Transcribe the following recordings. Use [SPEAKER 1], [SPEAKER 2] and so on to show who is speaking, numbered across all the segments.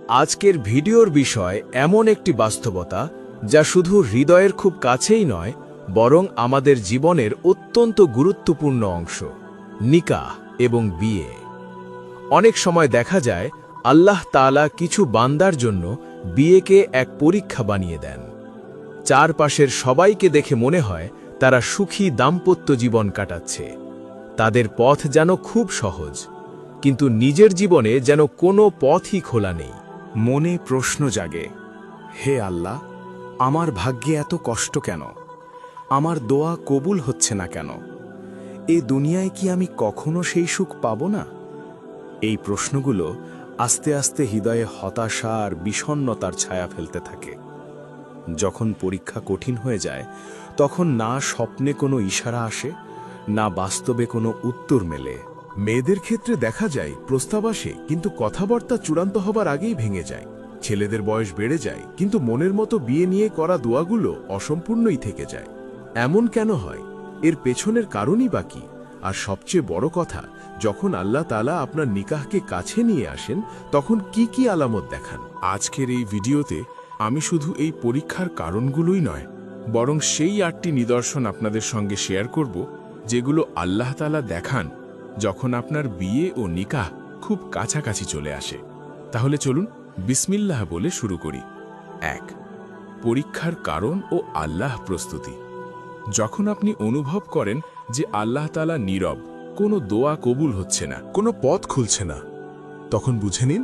[SPEAKER 1] আজকের ভিডিওর বিষয় এমন একটি বাস্তবতা যা শুধু হৃদয়ের খুব কাছেই নয়, বরং আমাদের জীবনের অত্যন্ত গুরুত্বপূর্ণ অংশ, নিকাহ এবং বিয়ে। অনেক সময় দেখা যায় আল্লাহ তাআলা কিছু বান্দার জন্য বিয়েকে এক পরীক্ষা বানিয়ে দেন। চারপাশের সবাইকে দেখে মনে হয় তারা সুখী দাম্পত্য জীবন কাটাচ্ছে, তাদের পথ যেন খুব সহজ, কিন্তু নিজের জীবনে যেন কোনো পথই খোলা নেই।
[SPEAKER 2] মনে প্রশ্ন জাগে, হে আল্লাহ, আমার ভাগ্যে এত কষ্ট কেন? আমার দোয়া কবুল হচ্ছে না কেন? এ দুনিয়ায় কি আমি কখনো সেই সুখ পাব না? এই প্রশ্নগুলো আস্তে আস্তে হৃদয়ে হতাশা আর বিষণ্ণতার ছায়া ফেলতে থাকে। যখন পরীক্ষা কঠিন হয়ে যায়, তখন না স্বপ্নে কোনো ইশারা আসে, না বাস্তবে কোনো উত্তর মেলে।
[SPEAKER 3] মেয়েদের ক্ষেত্রে দেখা যায় প্রস্তাব আসে, কিন্তু কথাবার্তা চূড়ান্ত হবার আগেই ভেঙে যায়। ছেলেদের বয়স বেড়ে যায়, কিন্তু মনের মতো বিয়ে নিয়ে করা দোয়াগুলো অসম্পূর্ণই থেকে যায়। এমন কেন হয়? এর পেছনের কারণই বা কি? আর সবচেয়ে বড় কথা, যখন আল্লাহ তাআলা আপনার নিকাহকে কাছে নিয়ে আসেন, তখন কি কি আলামত দেখান? আজকের এই ভিডিওতে আমি শুধু এই পরীক্ষার কারণগুলোই নয়, বরং সেই 8টি নিদর্শন আপনাদের সঙ্গে শেয়ার করব, যেগুলো আল্লাহ তাআলা দেখান যখন আপনার বিয়ে ও নিকাহ খুব কাছাকাছি চলে আসে। তাহলে চলুন বিসমিল্লাহ বলে শুরু করি। 1. পরীক্ষার কারণ ও আল্লাহ প্রস্তুতি। যখন আপনি অনুভব করেন যে আল্লাহ তাআলা নীরব, কোনো দোয়া কবুল হচ্ছে না, কোনো পথ খুলছে না, তখন বুঝে নিন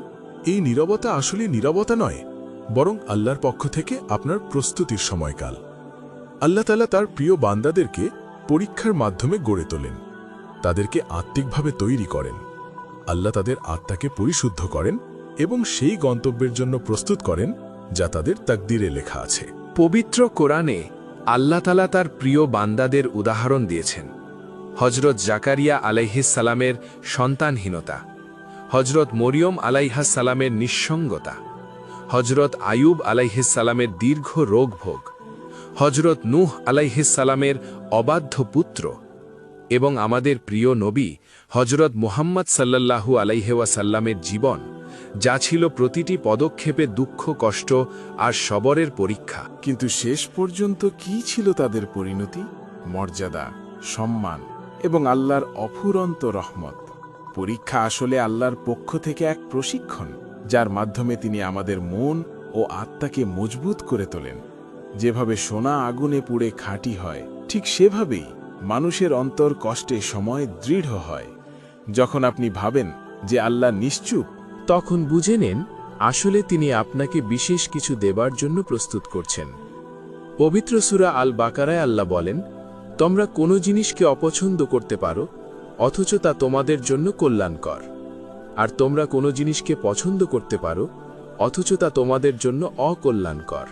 [SPEAKER 3] এই নীরবতা আসলে নীরবতা নয়, বরং আল্লাহর পক্ষ থেকে আপনার প্রস্তুতির সময়কাল। আল্লাহ তাআলা তার প্রিয় বান্দাদেরকে পরীক্ষার মাধ্যমে গড়ে তোলেন, তাদেরকে আত্মিকভাবে তৈরি করেন। আল্লাহ তাদের আত্মাকে পরিশুদ্ধ করেন এবং সেই গন্তব্যের জন্য প্রস্তুত করেন যা তাদের তাকদীরে লেখা আছে।
[SPEAKER 1] পবিত্র কোরআনে আল্লাহ তাআলা তার প্রিয় বান্দাদের উদাহরণ দিয়েছেন। হজরত জাকারিয়া আলাইহিস সালামের সন্তানহীনতা, হজরত মরিয়ম আলাইহিস সালামের নিঃসঙ্গতা, হজরত আয়ুব আলাইহিস সালামের দীর্ঘ রোগভোগ, হজরত নূহ আলাইহিস সালামের অবাধ্য পুত্র এবং আমাদের প্রিয় নবী হজরত মুহাম্মদ সাল্লাল্লাহু আলাইহি ওয়াসাল্লামের জীবন, যা ছিল প্রতিটি পদক্ষেপে দুঃখ, কষ্ট আর সবরের পরীক্ষা।
[SPEAKER 3] কিন্তু শেষ পর্যন্ত কি ছিল তাদের পরিণতি? মর্যাদা, সম্মান এবং আল্লাহর অফুরন্ত রহমত। পরীক্ষা আসলে আল্লাহর পক্ষ থেকে এক প্রশিক্ষণ, যার মাধ্যমে তিনি আমাদের মন ও আত্মাকে মজবুত করে তোলেন। যেভাবে সোনা আগুনে পুড়ে খাঁটি হয়, ঠিক সেভাবেই মানুষের অন্তর কষ্টে সময় দৃঢ় হয়। যখন আপনি ভাবেন যে আল্লাহ নিশ্চুপ,
[SPEAKER 1] তখন বুঝে নেন আসলে তিনি আপনাকে বিশেষ কিছু দেবার জন্য প্রস্তুত করছেন। পবিত্র সূরা আল বাকারায় আল্লাহ বলেন, তোমরা কোনো জিনিসকে অপছন্দ করতে পারো, অথচ তা তোমাদের জন্য কল্যাণকর, আর তোমরা কোনো জিনিসকে পছন্দ করতে পারো, অথচ তা তোমাদের জন্য অকল্যাণকর।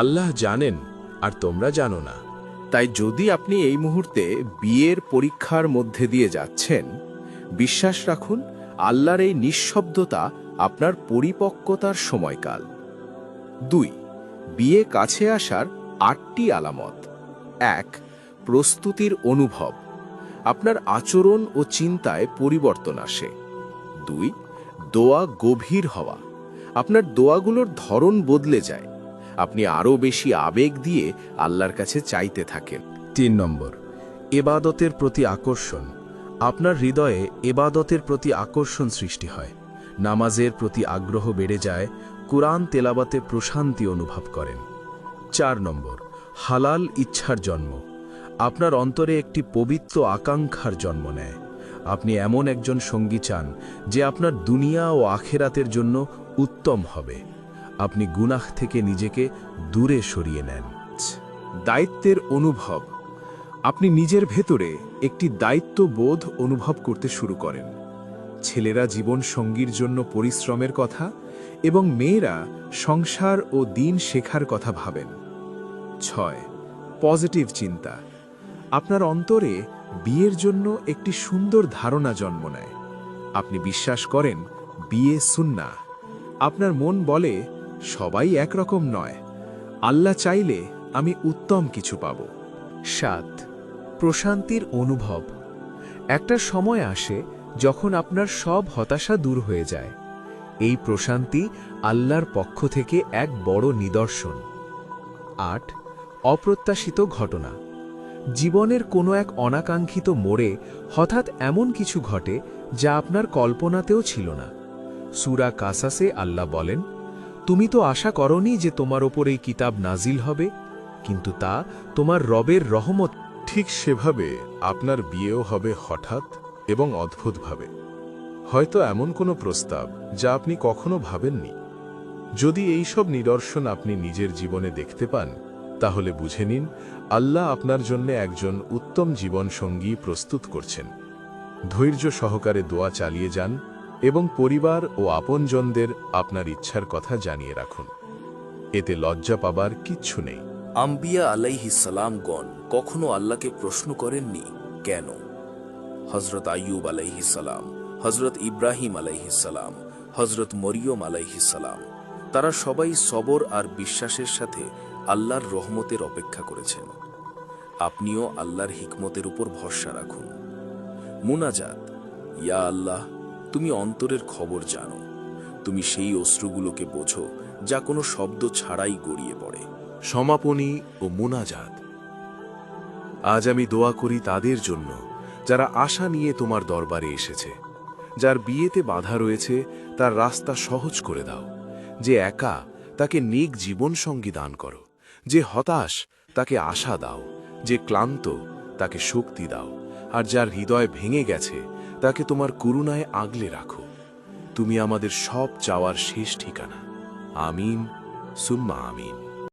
[SPEAKER 1] আল্লাহ জানেন আর তোমরা জানো না।
[SPEAKER 2] তাই যদি আপনি এই মুহূর্তে বিয়ের পরীক্ষার মধ্যে দিয়ে যাচ্ছেন, বিশ্বাস রাখুন আল্লাহর এই নিঃশব্দতা আপনার পরিপক্কতার সময়কাল। 2. বিয়ে কাছে আসার 8টি আলামত। 1. প্রস্তুতির অনুভব। আপনার আচরণ ও চিন্তায় পরিবর্তন আসে। 2. দোয়া গভীর হওয়া। আপনার দোয়াগুলোর ধরন বদলে যায়, আপনি আরও বেশি আবেগ দিয়ে আল্লাহর কাছে চাইতে থাকেন।
[SPEAKER 1] 3 নম্বর, ইবাদতের প্রতি আকর্ষণ। আপনার হৃদয়ে ইবাদতের প্রতি আকর্ষণ সৃষ্টি হয়, নামাজের প্রতি আগ্রহ বেড়ে যায়, কুরআন তেলাওয়াতে প্রশান্তি অনুভব করেন। 4 নম্বর, হালাল ইচ্ছার জন্ম। আপনার অন্তরে একটি পবিত্র আকাঙ্ক্ষার জন্ম নেয়। আপনি এমন একজন সঙ্গী চান যে আপনার দুনিয়া ও আখেরাতের জন্য উত্তম হবে। আপনি গুনাহ থেকে নিজেকে দূরে সরিয়ে নেন।
[SPEAKER 2] দায়িত্বের অনুভব। আপনি নিজের ভেতরে একটি দায়িত্ববোধ অনুভব করতে শুরু করেন। ছেলেরা জীবন সঙ্গীর জন্য পরিশ্রমের কথা এবং মেয়েরা সংসার ও দিন শেখার কথা ভাবেন। 6. পজিটিভ চিন্তা। আপনার অন্তরে বিয়ের জন্য একটি সুন্দর ধারণা জন্ম নেয়। আপনি বিশ্বাস করেন বিয়ে সুন্নাহ। আপনার মন বলে সবাই একরকম নয়, আল্লাহ চাইলে আমি উত্তম কিছু পাব।
[SPEAKER 4] 7. প্রশান্তির অনুভব। একটা সময় আসে যখন আপনার সব হতাশা দূর হয়ে যায়। এই প্রশান্তি আল্লাহর পক্ষ থেকে এক বড় নিদর্শন। ৮ অপ্রত্যাশিত ঘটনা। জীবনের কোনো এক অনাকাঙ্ক্ষিত মোড়ে হঠাৎ এমন কিছু ঘটে যা আপনার কল্পনাতেও ছিল না। সূরা কাসাসে আল্লাহ বলেন, তুমি তো আশা করনি যে তোমার ওপর এই কিতাব নাজিল হবে, কিন্তু তা তোমার রবের রহমত।
[SPEAKER 3] ঠিক সেভাবে আপনার বিয়েও হবে হঠাৎ এবং অদ্ভুতভাবে। হয়তো এমন কোনো প্রস্তাব যা আপনি কখনো ভাবেননি। যদি এই সব নিদর্শন আপনি নিজের জীবনে দেখতে পান, তাহলে বুঝে নিন আল্লাহ আপনার জন্য একজন উত্তম জীবনসঙ্গী প্রস্তুত করছেন। ধৈর্য সহকারে দোয়া চালিয়ে যান এবং পরিবার ও আপনজনদের আপনার ইচ্ছার কথা জানিয়ে রাখুন। এতে লজ্জা পাবার কিচ্ছু নেই।
[SPEAKER 5] আম্বিয়া আলাইহিসসালামগণ কখনো আল্লাহকে প্রশ্ন করেননি কেন। হজরত আইয়ুব আলাইহিসসালাম, হজরত ইব্রাহিম আলাইহিসসালাম, হজরত মরিয়ম আলাইহিসসালাম, তারা সবাই সবর আর বিশ্বাসের সাথে আল্লাহর রহমতের অপেক্ষা করেছেন। আপনিও আল্লাহর হিকমতের উপর ভরসা রাখুন। মুনাজাত। ইয়া আল্লাহ, তুমি অন্তরের খবর জানো। তুমি সেই অশ্রুগুলোকে বোঝো যা কোনো শব্দ ছাড়াই গড়িয়ে পড়ে।
[SPEAKER 3] সমাপনী ও মুনাজাত। আজ আমি দোয়া করি তাদের জন্য যারা আশা নিয়ে তোমার দরবারে এসেছে। যার বিয়েতে বাধা রয়েছে তার রাস্তা সহজ করে দাও। যে একা, তাকে নেক জীবনসঙ্গী দান করো। যে হতাশ, তাকে আশা দাও। যে ক্লান্ত, তাকে শক্তি দাও। আর যার হৃদয় ভেঙে গেছে, তাকে তোমার করুণায় আগলে রাখো। তুমি আমাদের সব চাওয়ার শেষ ঠিকানা। আমিন সুম্মা আমিন।